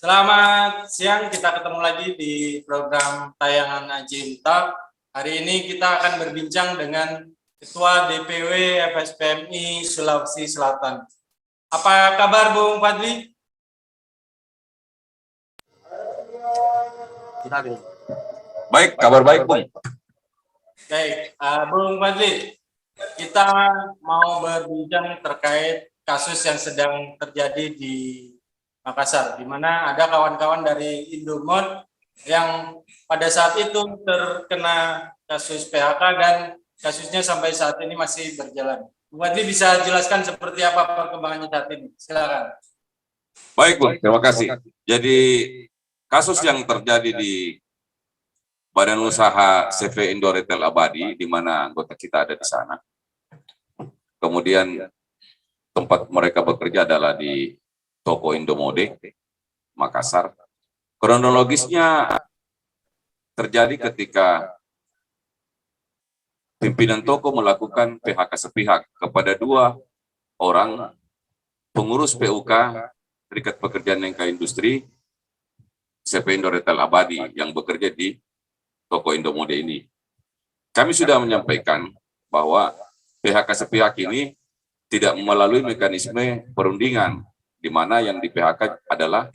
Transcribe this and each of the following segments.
Selamat siang, kita ketemu lagi di program tayangan Ajim Talk. Hari ini kita akan berbincang dengan Ketua DPW FSPMI Sulawesi Selatan. Apa kabar Bung Fadli? Baik, kabar baik, Bung. Baik, Bung Fadli, kita mau berbincang terkait kasus yang sedang terjadi di Makassar, di mana ada kawan-kawan dari Indomod yang pada saat itu terkena kasus PHK dan kasusnya sampai saat ini masih berjalan. Bu Fadli bisa jelaskan seperti apa perkembangannya saat ini? Silakan. Baik, Bung. Terima kasih. Jadi kasus yang terjadi di Badan Usaha CV Indo Retail Abadi, di mana anggota kita ada di sana. Kemudian tempat mereka bekerja adalah di Toko Indomode, Makassar. Kronologisnya terjadi ketika pimpinan toko melakukan PHK sepihak kepada 2 orang pengurus PUK Serikat Pekerjaan Nengka Industri CV Indo Retail Abadi yang bekerja di Toko Indomode ini. Kami sudah menyampaikan bahwa PHK sepihak ini tidak melalui mekanisme perundingan, di mana yang di PHK adalah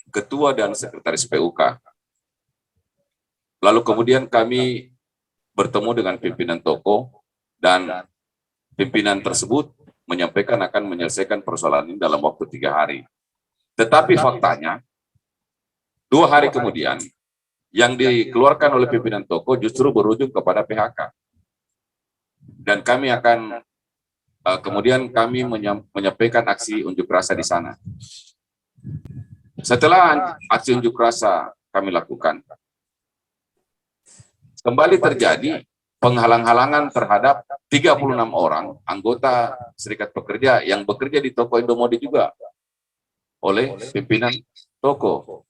ketua dan sekretaris PUK. Lalu kemudian kami bertemu dengan pimpinan toko dan pimpinan tersebut menyampaikan akan menyelesaikan persoalan ini dalam waktu 3 hari. Tetapi faktanya 2 hari kemudian yang dikeluarkan oleh pimpinan toko justru berujung kepada PHK. Dan kami akan kemudian kami menyampaikan aksi unjuk rasa di sana. Setelah aksi unjuk rasa kami lakukan, kembali terjadi penghalang-halangan terhadap 36 orang anggota Serikat Pekerja yang bekerja di Toko Indomode juga oleh pimpinan toko.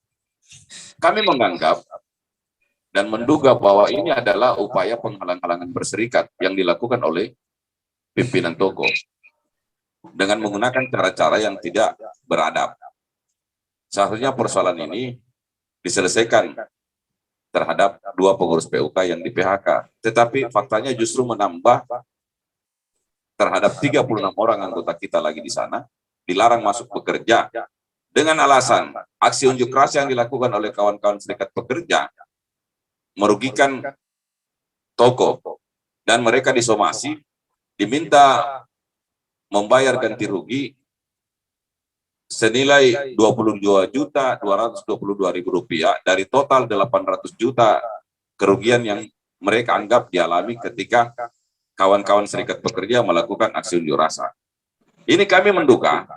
Kami menganggap dan menduga bahwa ini adalah upaya penghalang-halangan berserikat yang dilakukan oleh pimpinan toko dengan menggunakan cara-cara yang tidak beradab. Seharusnya persoalan ini diselesaikan terhadap 2 pengurus PUK yang di PHK. Tetapi faktanya justru menambah terhadap 36 orang anggota kita lagi di sana, dilarang masuk bekerja dengan alasan aksi unjuk rasa yang dilakukan oleh kawan-kawan Serikat Pekerja merugikan toko dan mereka disomasi, diminta membayar ganti rugi senilai Rp22.222.000 dari total 800 juta kerugian yang mereka anggap dialami ketika kawan-kawan Serikat Pekerja melakukan aksi unjuk rasa. Ini kami menduga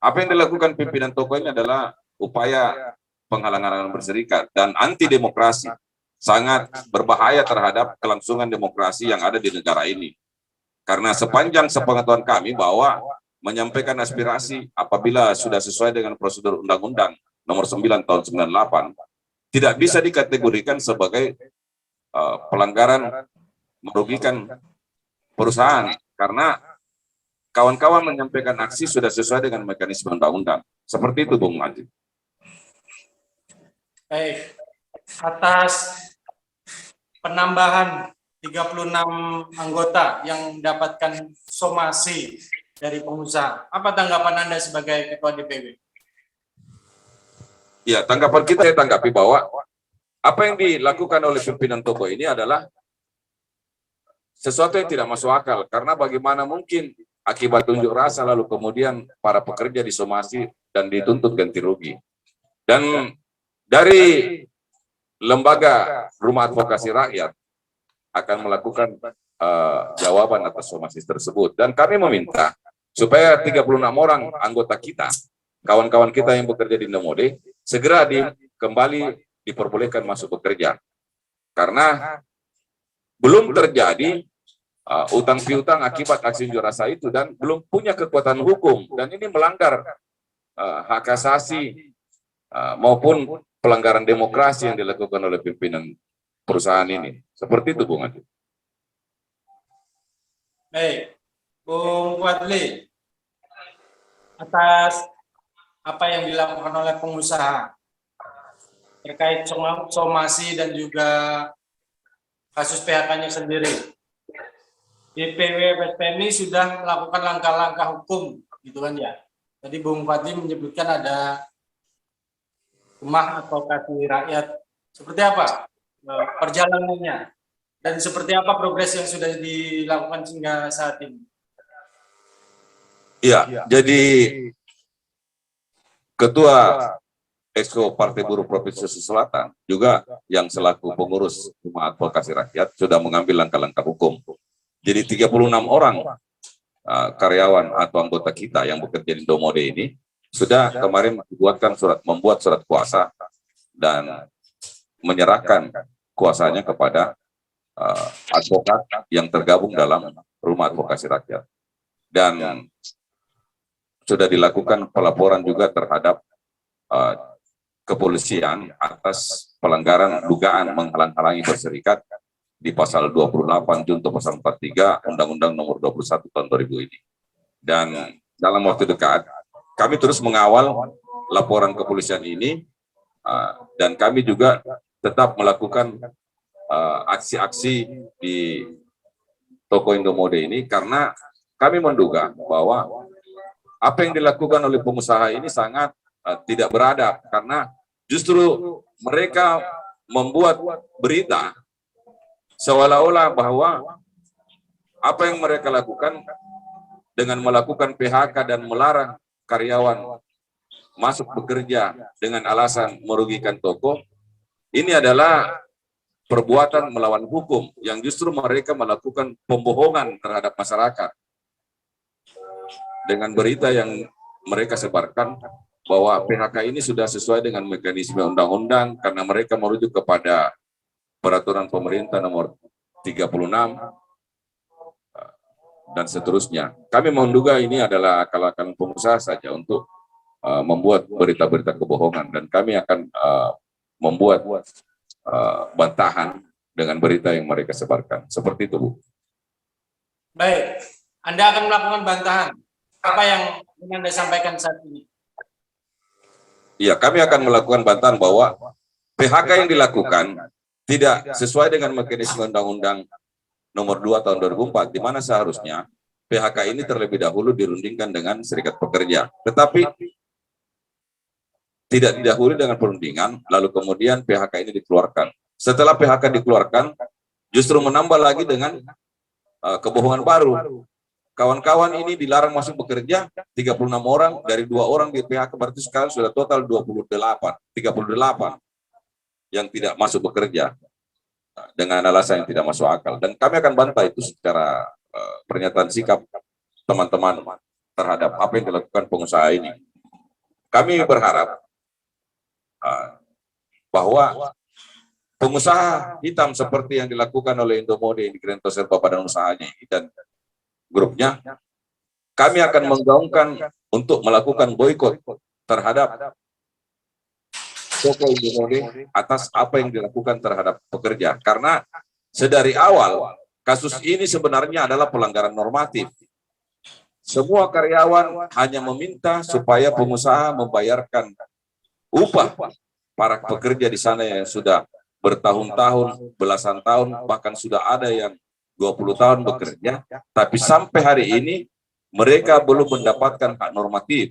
apa yang dilakukan pimpinan toko ini adalah upaya penghalang-halangan berserikat dan anti demokrasi, sangat berbahaya terhadap kelangsungan demokrasi yang ada di negara ini. Karena sepanjang sepengetahuan kami bahwa menyampaikan aspirasi apabila sudah sesuai dengan prosedur Undang-Undang Nomor 9 Tahun 98 tidak bisa dikategorikan sebagai pelanggaran merugikan perusahaan karena kawan-kawan menyampaikan aksi sudah sesuai dengan mekanisme undang-undang. Seperti itu, Bung Majid. Baik, atas penambahan 36 anggota yang mendapatkan somasi dari pengusaha, apa tanggapan Anda sebagai Ketua DPW? Ya, tanggapan kita saya tanggapi bahwa apa yang dilakukan oleh pimpinan toko ini adalah sesuatu yang tidak masuk akal, karena bagaimana mungkin akibat unjuk rasa lalu kemudian para pekerja disomasi dan dituntut ganti rugi. Dan dari lembaga Rumah Advokasi Rakyat akan melakukan jawaban atas somasi tersebut. Dan kami meminta supaya 36 orang anggota kita, kawan-kawan kita yang bekerja di Indomode, segera kembali diperbolehkan masuk bekerja. Karena belum terjadi utang piutang akibat aksi unjuk rasa itu dan belum punya kekuatan hukum. Dan ini melanggar hak asasi maupun pelanggaran demokrasi yang dilakukan oleh pimpinan perusahaan ini. Seperti itu, Bung Adi. Baik, Bung Fadli, atas apa yang dilakukan oleh pengusaha, terkait somasi dan juga kasus PHK-nya sendiri. DPW PSPMI sudah melakukan langkah-langkah hukum, gitu kan ya. Tadi Bung Fadli menyebutkan ada rumah advokasi rakyat. Seperti apa perjalanannya dan seperti apa progres yang sudah dilakukan hingga saat ini? Iya, jadi Ketua Exco Partai Buruh Provinsi Sulawesi Selatan juga yang selaku pengurus Rumah Advokasi Rakyat sudah mengambil langkah-langkah hukum. Jadi 36 orang karyawan atau anggota kita yang bekerja di Domode ini sudah kemarin membuat surat kuasa dan menyerahkan kuasanya kepada advokat yang tergabung dalam Rumah Advokasi Rakyat. Dan sudah dilakukan pelaporan juga terhadap kepolisian atas pelanggaran dugaan menghalang-halangi berserikat di pasal 28 junto pasal 43 Undang-Undang Nomor 21 tahun 2000 ini. Dan dalam waktu dekat kami terus mengawal laporan kepolisian ini dan kami juga tetap melakukan aksi-aksi di toko Indomode ini karena kami menduga bahwa apa yang dilakukan oleh pengusaha ini sangat tidak beradab karena justru mereka membuat berita seolah-olah bahwa apa yang mereka lakukan dengan melakukan PHK dan melarang karyawan masuk bekerja dengan alasan merugikan toko, ini adalah perbuatan melawan hukum yang justru mereka melakukan pembohongan terhadap masyarakat dengan berita yang mereka sebarkan bahwa PHK ini sudah sesuai dengan mekanisme undang-undang karena mereka merujuk kepada peraturan pemerintah nomor 36 dan seterusnya. Kami menduga ini adalah akal-akalan pengusaha saja untuk membuat berita-berita kebohongan dan kami akan membuat bantahan dengan berita yang mereka sebarkan. Seperti itu, Bu. Baik, Anda akan melakukan bantahan. Apa yang ingin Anda sampaikan saat ini? Ya, kami akan melakukan bantahan bahwa PHK yang dilakukan tidak sesuai dengan mekanisme Undang-Undang Nomor 2 tahun 2004, di mana seharusnya PHK ini terlebih dahulu dirundingkan dengan serikat pekerja. Tetapi tidak didahului dengan perundingan, lalu kemudian PHK ini dikeluarkan. Setelah PHK dikeluarkan, justru menambah lagi dengan kebohongan baru. Kawan-kawan ini dilarang masuk bekerja, 36 orang, dari 2 orang di PHK, berarti sekarang sudah total 38 yang tidak masuk bekerja dengan alasan yang tidak masuk akal. Dan kami akan bantah itu secara pernyataan sikap teman-teman terhadap apa yang dilakukan pengusaha ini. Kami berharap bahwa pengusaha hitam seperti yang dilakukan oleh Indomode di Grento Serba Badan Usahanya ini dan grupnya, kami akan menggaungkan untuk melakukan boikot terhadap toko Indomode atas apa yang dilakukan terhadap pekerja. Karena sedari awal, kasus ini sebenarnya adalah pelanggaran normatif. Semua karyawan hanya meminta supaya pengusaha membayarkan upah para pekerja di sana yang sudah bertahun-tahun, belasan tahun, bahkan sudah ada yang 20 tahun bekerja, tapi sampai hari ini mereka belum mendapatkan hak normatif.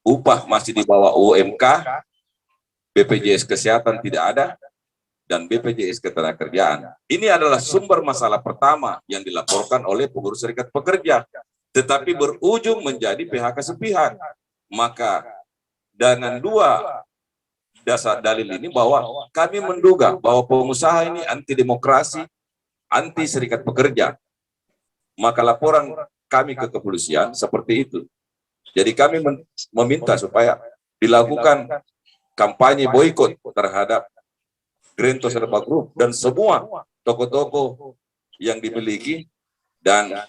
Upah masih di bawah UMK, BPJS Kesehatan tidak ada, dan BPJS Ketenagakerjaan. Ini adalah sumber masalah pertama yang dilaporkan oleh pengurus serikat pekerja, tetapi berujung menjadi PHK sepihak. Maka dengan dua dasar dalil ini bahwa kami menduga bahwa pengusaha ini anti demokrasi, anti serikat pekerja, maka laporan kami ke kepolisian seperti itu. Jadi kami meminta supaya dilakukan kampanye boikot terhadap Grento Serba Group dan semua toko-toko yang dimiliki dan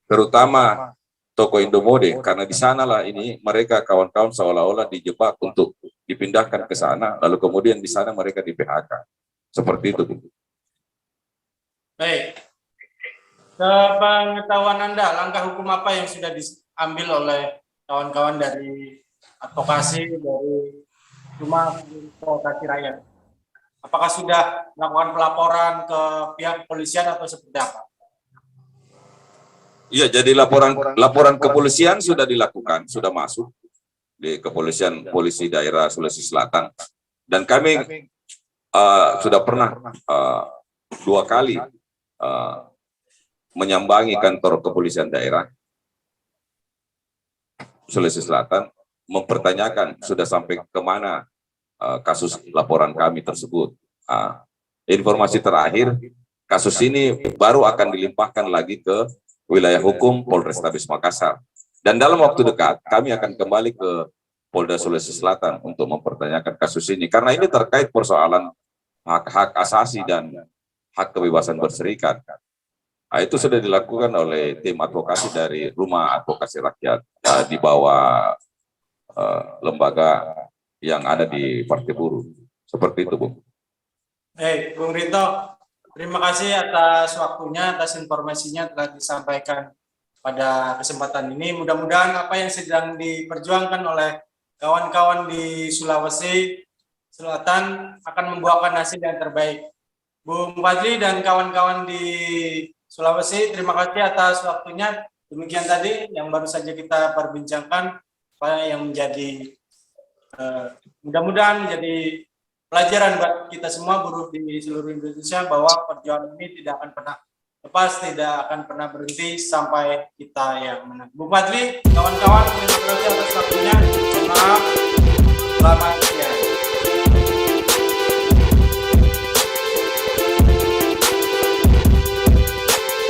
terutama toko Indomode, karena di sanalah ini mereka kawan-kawan seolah-olah dijebak untuk dipindahkan ke sana, lalu kemudian di sana mereka di PHK. Seperti itu. Baik. Sepengetahuan Anda, langkah hukum apa yang sudah diambil oleh kawan-kawan dari advokasi, dari rumah Polkasi Rakyat. Apakah sudah melakukan pelaporan ke pihak kepolisian atau seperti apa? Iya, jadi laporan kepolisian sudah dilakukan, sudah masuk di kepolisian polisi daerah Sulawesi Selatan, dan kami sudah pernah 2 kali menyambangi kantor kepolisian daerah Sulawesi Selatan, mempertanyakan sudah sampai kemana kasus laporan kami tersebut. Informasi terakhir, kasus ini baru akan dilimpahkan lagi ke wilayah hukum Polrestabes Makassar. Dan dalam waktu dekat, kami akan kembali ke Polda Sulawesi Selatan untuk mempertanyakan kasus ini. Karena ini terkait persoalan hak-hak asasi dan hak kebebasan berserikat. Itu sudah dilakukan oleh tim advokasi dari Rumah Advokasi Rakyat di bawah lembaga yang ada di Partai Buruh. Seperti itu, Bung. Baik, Bung Rinto. Terima kasih atas waktunya, atas informasinya telah disampaikan pada kesempatan ini. Mudah-mudahan apa yang sedang diperjuangkan oleh kawan-kawan di Sulawesi Selatan akan membuahkan hasil yang terbaik. Bung Fadli dan kawan-kawan di Sulawesi, terima kasih atas waktunya. Demikian tadi yang baru saja kita perbincangkan, apa yang menjadi mudah-mudahan menjadi pelajaran buat kita semua buruh di seluruh Indonesia, bahwa perjuangan ini tidak akan pernah lepas, tidak akan pernah berhenti sampai kita yang menang. Bung Fadli, kawan-kawan, terima kasih atas waktunya. Maaf, selamat